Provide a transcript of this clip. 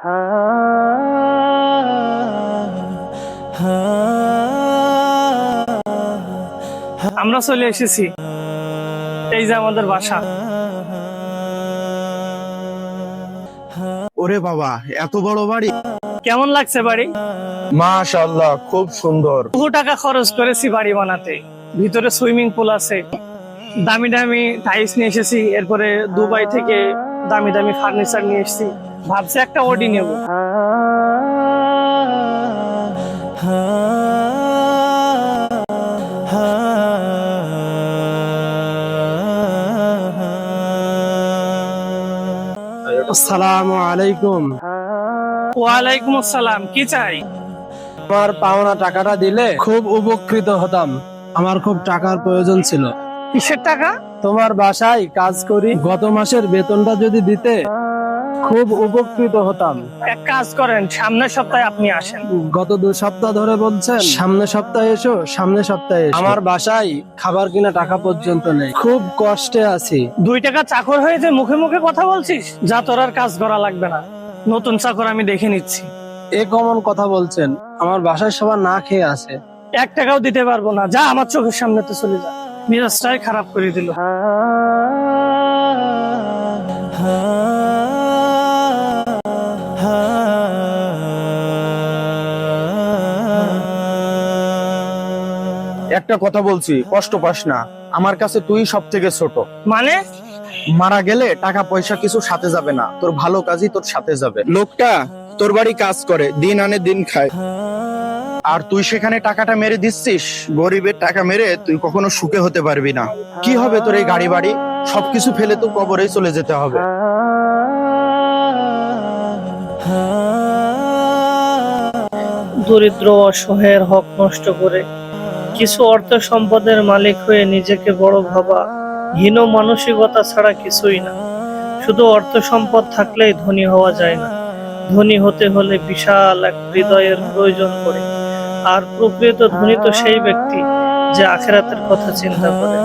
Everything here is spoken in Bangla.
আমরা চলে এসেছি, এই যে আমাদের বাসা। ওরে বাবা, এত বড় বাড়ি! কেমন লাগছে বাড়ি? মাশাআল্লাহ, খুব সুন্দর। বহু টাকা খরচ করেছি বাড়ি বানাতে। ভিতরে সুইমিং পুল আছে, দামি দামি টাইলস নিয়ে এসেছি, এরপরে দুবাই থেকে দামি দামি ফার্নিচার নিয়ে এসেছি। ভাবছি একটা ওডি নেব। আসসালামু আলাইকুম। ওয়ালাইকুম আসসালাম, কি চাই? আমার পাওনা টাকাটা দিলে খুব উপকৃত হতাম। আমার খুব টাকার প্রয়োজন ছিল। কিসের টাকা? তোমার বাসায় কাজ করি, গত মাসের বেতনটা যদি দিতে খুব উপকৃত হতাম। এক কাজ করেন, সামনের সপ্তাহে আপনি আসেন। গত 2 সপ্তাহ ধরে বলছেন সামনের সপ্তাহে এসো, সামনের সপ্তাহে এসো। আমার বাসায় খাবার কিনা টাকা পর্যন্ত নেই, খুব কষ্টে আছি। 2 টাকা চাকর হয়ে যে মুখে মুখে কথা বলছিস, যা তোর আর কাজ করা লাগবে না, নতুন চাকর আমি দেখে নিচ্ছি। এ কেমন কথা বলছেন? আমার বাসায় সবার না খেয়ে আছে। 1 টাকাও দিতে পারবো না, যা আমার চোখের সামনে তো চলে যা। মেজাজটাই খারাপ করে দিল। একটা কথা বলছি, কষ্ট পাস না। আমার কাছে তুই সব থেকে ছোট। মানে? মারা গেলে টাকা পয়সা কিছু সাথে যাবে না, তোর ভালো কাজই তোর সাথে যাবে। লোকটা তোর বাড়ি কাজ করে, দিন আনে দিন খায়, আর তুই সেখানে টাকাটা মেরে দিচ্ছিস। গরিবের টাকা মেরে তুই কখনো সুখে হতে পারবি না। কি হবে তোর এই গাড়ি বাড়ি? সবকিছু ফেলে তো কবরেই চলে যেতে হবে। দরিদ্র অসহায়ের হক নষ্ট করে কিছু অর্থ সম্পদের মালিক হয়ে নিজেকে বড় ভাবা হীন মানসিকতা ছাড়া কিছুই না। শুধু অর্থ সম্পদ থাকলেই ধনী হওয়া যায় না, ধনী হতে হলে বিশাল এক হৃদয়ের প্রয়োজন পড়ে। আর প্রকৃত ধনী তো সেই ব্যক্তি যে আখিরাতের কথা চিন্তা করে।